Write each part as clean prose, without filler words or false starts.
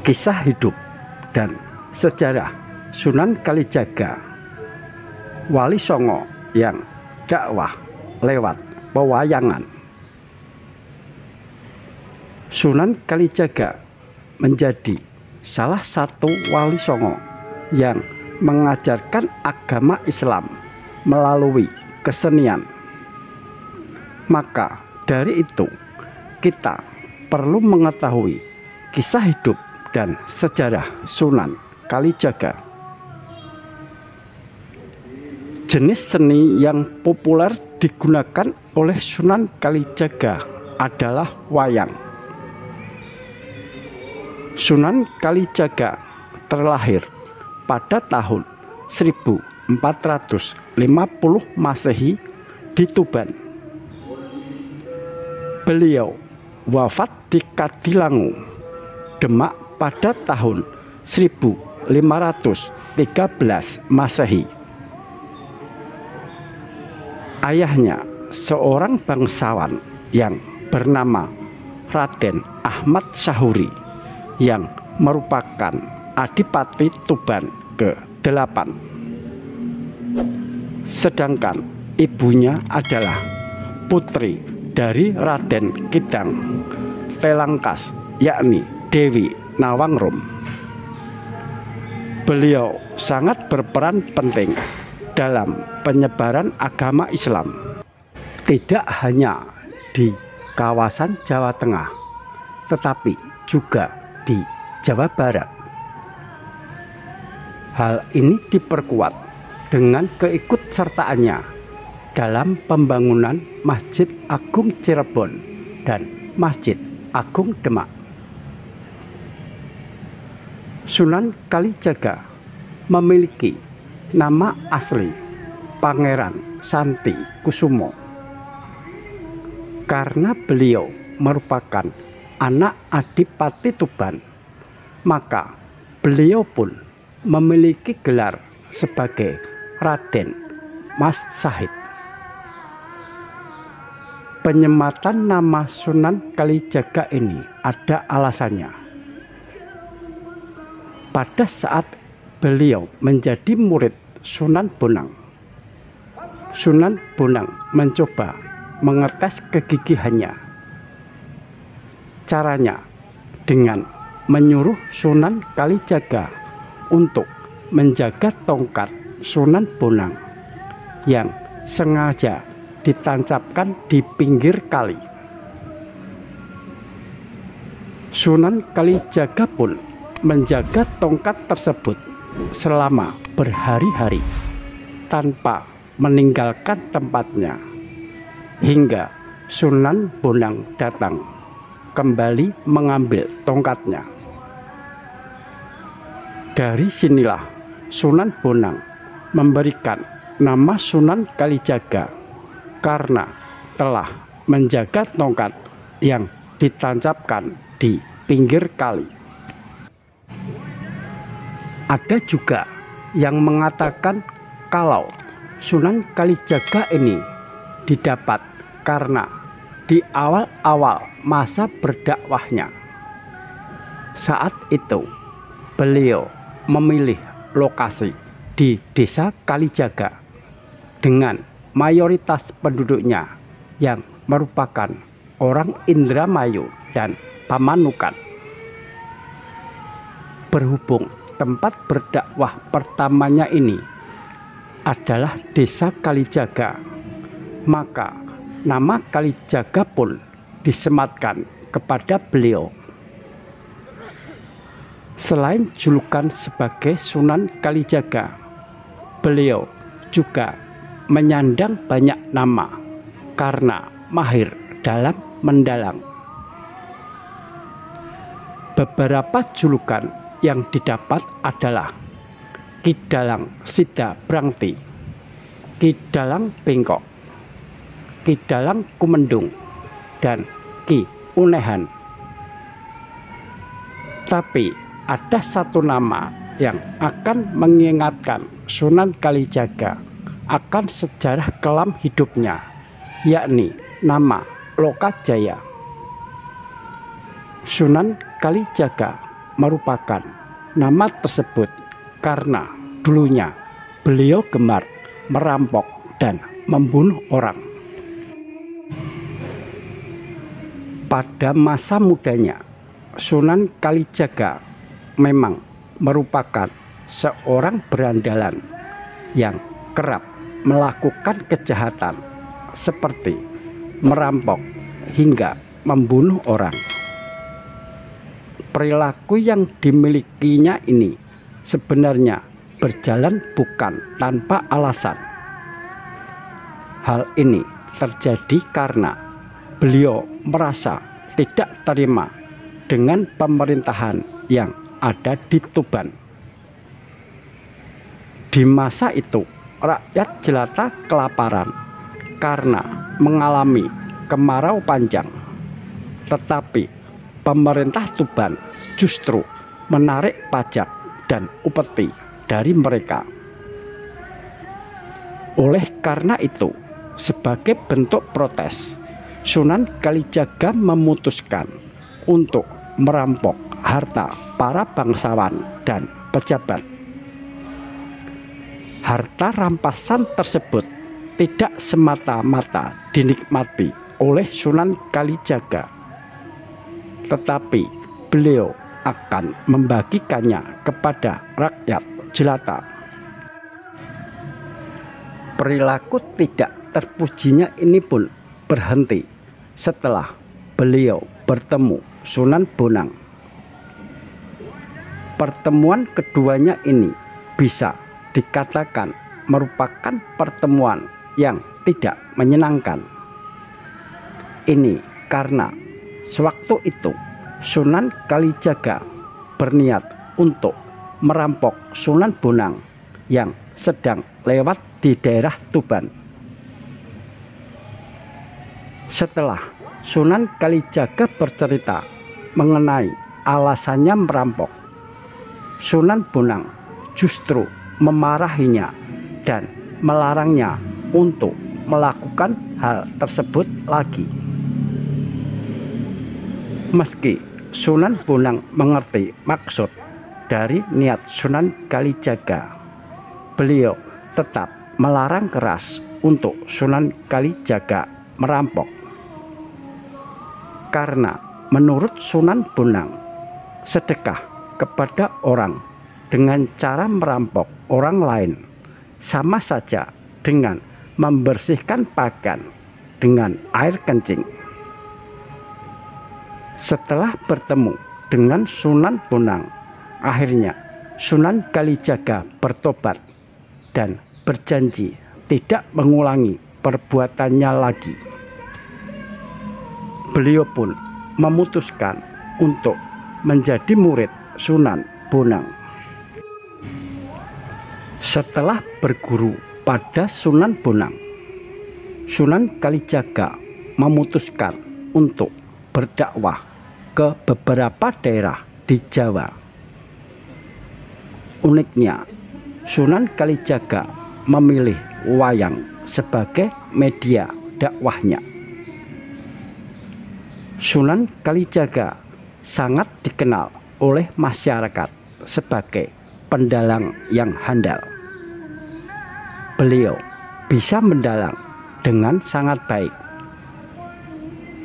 Kisah hidup dan sejarah Sunan Kalijaga, Wali Songo yang dakwah lewat pewayangan. Sunan Kalijaga menjadi salah satu wali songo yang mengajarkan agama Islam melalui kesenian. Maka dari itu kita perlu mengetahui kisah hidup dan sejarah Sunan Kalijaga. Jenis seni yang populer digunakan oleh Sunan Kalijaga adalah wayang. Sunan Kalijaga terlahir pada tahun 1450 Masehi di Tuban. Beliau wafat di Kadilangu, Demak pada tahun 1513 Masehi. Ayahnya seorang bangsawan yang bernama Raden Ahmad Sahuri yang merupakan Adipati Tuban ke-8. Sedangkan ibunya adalah putri dari Raden Kidang Telangkas, yakni Dewi Nawangrum. Beliau sangat berperan penting dalam penyebaran agama Islam, tidak hanya di kawasan Jawa Tengah, tetapi juga di Jawa Barat. Hal ini diperkuat dengan keikutsertaannya dalam pembangunan Masjid Agung Cirebon dan Masjid Agung Demak. Sunan Kalijaga memiliki nama asli Pangeran Santi Kusumo. Karena beliau merupakan anak Adipati Tuban, maka beliau pun memiliki gelar sebagai Raden Mas Sahid. Penyematan nama Sunan Kalijaga ini ada alasannya. Pada saat beliau menjadi murid Sunan Bonang, Sunan Bonang mencoba mengetes kegigihannya. Caranya dengan menyuruh Sunan Kalijaga untuk menjaga tongkat Sunan Bonang yang sengaja ditancapkan di pinggir kali. Sunan Kalijaga pun menjaga tongkat tersebut selama berhari-hari tanpa meninggalkan tempatnya hingga Sunan Bonang datang kembali mengambil tongkatnya. Dari sinilah Sunan Bonang memberikan nama Sunan Kalijaga karena telah menjaga tongkat yang ditancapkan di pinggir kali. Ada juga yang mengatakan kalau Sunan Kalijaga ini didapat karena di awal-awal masa berdakwahnya, saat itu beliau memilih lokasi di Desa Kalijaga dengan mayoritas penduduknya yang merupakan orang Indramayu dan Pamanukan. Berhubung tempat berdakwah pertamanya ini adalah Desa Kalijaga, maka nama Kalijaga pun disematkan kepada beliau. Selain julukan sebagai Sunan Kalijaga, beliau juga menyandang banyak nama karena mahir dalam mendalang. Beberapa julukan yang didapat adalah Ki Dalang Sida Brangti, Ki Dalang Bengkok, Ki Dalang Kumendung, dan Ki Unehan. Tapi ada satu nama yang akan mengingatkan Sunan Kalijaga akan sejarah kelam hidupnya, yakni nama Lokajaya. Sunan Kalijaga merupakan nama tersebut karena dulunya beliau gemar merampok dan membunuh orang. Pada masa mudanya, Sunan Kalijaga memang merupakan seorang berandalan yang kerap melakukan kejahatan seperti merampok hingga membunuh orang. Perilaku yang dimilikinya ini sebenarnya berjalan bukan tanpa alasan. Hal ini terjadi karena beliau merasa tidak terima dengan pemerintahan yang ada di Tuban. Di masa itu, rakyat jelata kelaparan karena mengalami kemarau panjang. Tetapi pemerintah Tuban justru menarik pajak dan upeti dari mereka. Oleh karena itu, sebagai bentuk protes, Sunan Kalijaga memutuskan untuk merampok harta para bangsawan dan pejabat. Harta rampasan tersebut tidak semata-mata dinikmati oleh Sunan Kalijaga, tetapi beliau akan membagikannya kepada rakyat jelata. Perilaku tidak terpujinya ini pun berhenti setelah beliau bertemu Sunan Bonang. Pertemuan keduanya ini bisa dikatakan merupakan pertemuan yang tidak menyenangkan. Ini karena sewaktu itu Sunan Kalijaga berniat untuk merampok Sunan Bonang yang sedang lewat di daerah Tuban. Setelah Sunan Kalijaga bercerita mengenai alasannya merampok, Sunan Bonang justru memarahinya dan melarangnya untuk melakukan hal tersebut lagi. Meski Sunan Bonang mengerti maksud dari niat Sunan Kalijaga, beliau tetap melarang keras untuk Sunan Kalijaga merampok. Karena menurut Sunan Bonang, sedekah kepada orang dengan cara merampok orang lain sama saja dengan membersihkan pakaian dengan air kencing. Setelah bertemu dengan Sunan Bonang, akhirnya Sunan Kalijaga bertobat dan berjanji tidak mengulangi perbuatannya lagi. Beliau pun memutuskan untuk menjadi murid Sunan Bonang. Setelah berguru pada Sunan Bonang, Sunan Kalijaga memutuskan untuk berdakwah ke beberapa daerah di Jawa. Uniknya, Sunan Kalijaga memilih wayang sebagai media dakwahnya. Sunan Kalijaga sangat dikenal oleh masyarakat sebagai pendalang yang handal. Beliau bisa mendalang dengan sangat baik.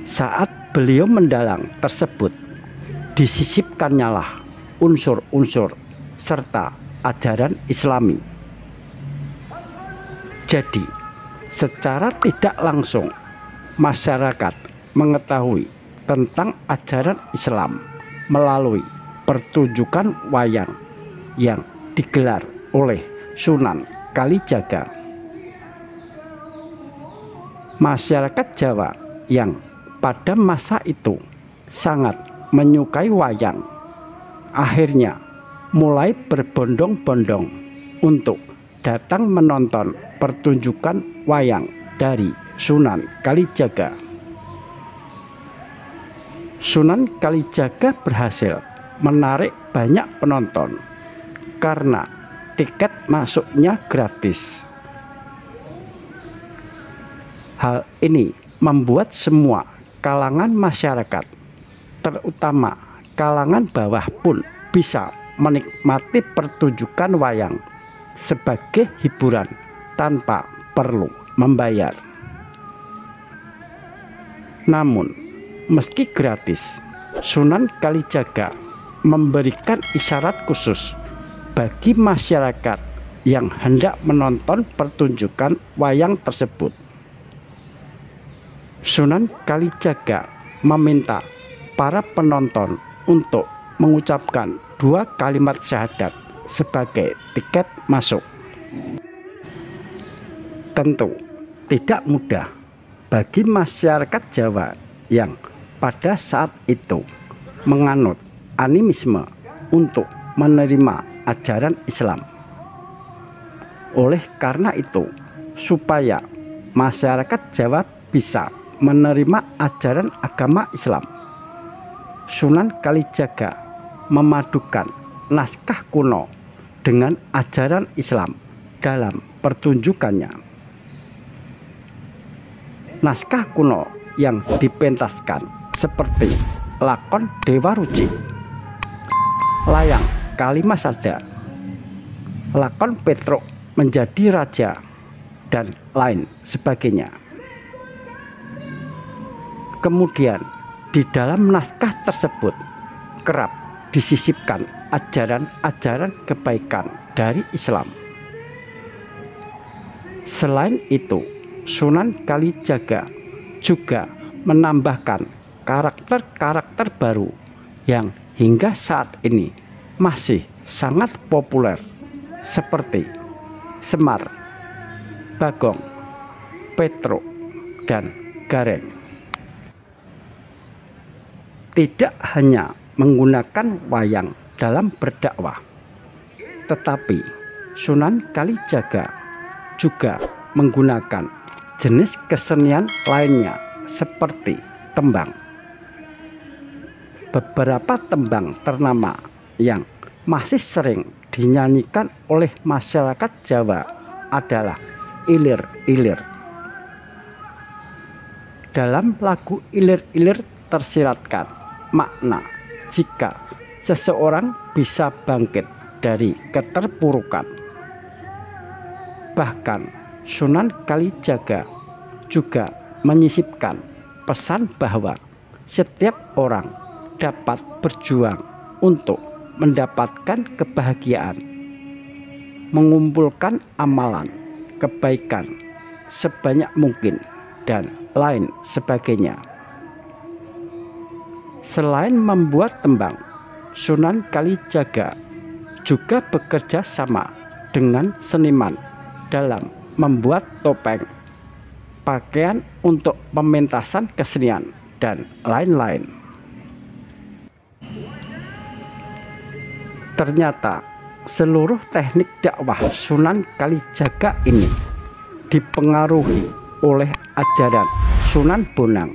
Saat beliau mendalang tersebut, disisipkannya lah unsur-unsur serta ajaran Islami. Jadi, secara tidak langsung masyarakat mengetahui tentang ajaran Islam melalui pertunjukan wayang yang digelar oleh Sunan Kalijaga. Masyarakat Jawa yang pada masa itu sangat menyukai wayang, akhirnya mulai berbondong-bondong untuk datang menonton pertunjukan wayang dari Sunan Kalijaga. Sunan Kalijaga berhasil menarik banyak penonton karena tiket masuknya gratis. Hal ini membuat semua kalangan masyarakat, terutama kalangan bawah pun bisa menikmati pertunjukan wayang sebagai hiburan tanpa perlu membayar. Namun, meski gratis, Sunan Kalijaga memberikan isyarat khusus bagi masyarakat yang hendak menonton pertunjukan wayang tersebut. Sunan Kalijaga meminta para penonton untuk mengucapkan 2 kalimat syahadat sebagai tiket masuk. Tentu tidak mudah bagi masyarakat Jawa yang pada saat itu menganut animisme untuk menerima ajaran Islam. Oleh karena itu, supaya masyarakat Jawa bisa menerima ajaran agama Islam, Sunan Kalijaga memadukan naskah kuno dengan ajaran Islam dalam pertunjukannya. Naskah kuno yang dipentaskan seperti lakon Dewa Ruci, layang Kalimasada, lakon Petruk menjadi raja, dan lain sebagainya. Kemudian di dalam naskah tersebut kerap disisipkan ajaran-ajaran kebaikan dari Islam. Selain itu, Sunan Kalijaga juga menambahkan karakter-karakter baru yang hingga saat ini masih sangat populer seperti Semar, Bagong, Petruk, dan Gareng. Tidak hanya menggunakan wayang dalam berdakwah, tetapi Sunan Kalijaga juga menggunakan jenis kesenian lainnya seperti tembang. Beberapa tembang ternama yang masih sering dinyanyikan oleh masyarakat Jawa adalah ilir-ilir. Dalam lagu ilir-ilir tersiratkan makna jika seseorang bisa bangkit dari keterpurukan. Bahkan Sunan Kalijaga juga menyisipkan pesan bahwa setiap orang dapat berjuang untuk mendapatkan kebahagiaan, mengumpulkan amalan kebaikan sebanyak mungkin, dan lain sebagainya. Selain membuat tembang, Sunan Kalijaga juga bekerja sama dengan seniman dalam membuat topeng, pakaian untuk pementasan kesenian, dan lain-lain. Ternyata seluruh teknik dakwah Sunan Kalijaga ini dipengaruhi oleh ajaran Sunan Bonang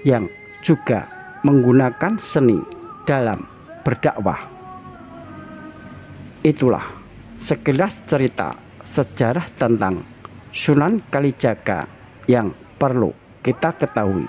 yang juga menggunakan seni dalam berdakwah. Itulah sekilas cerita sejarah tentang Sunan Kalijaga yang perlu kita ketahui.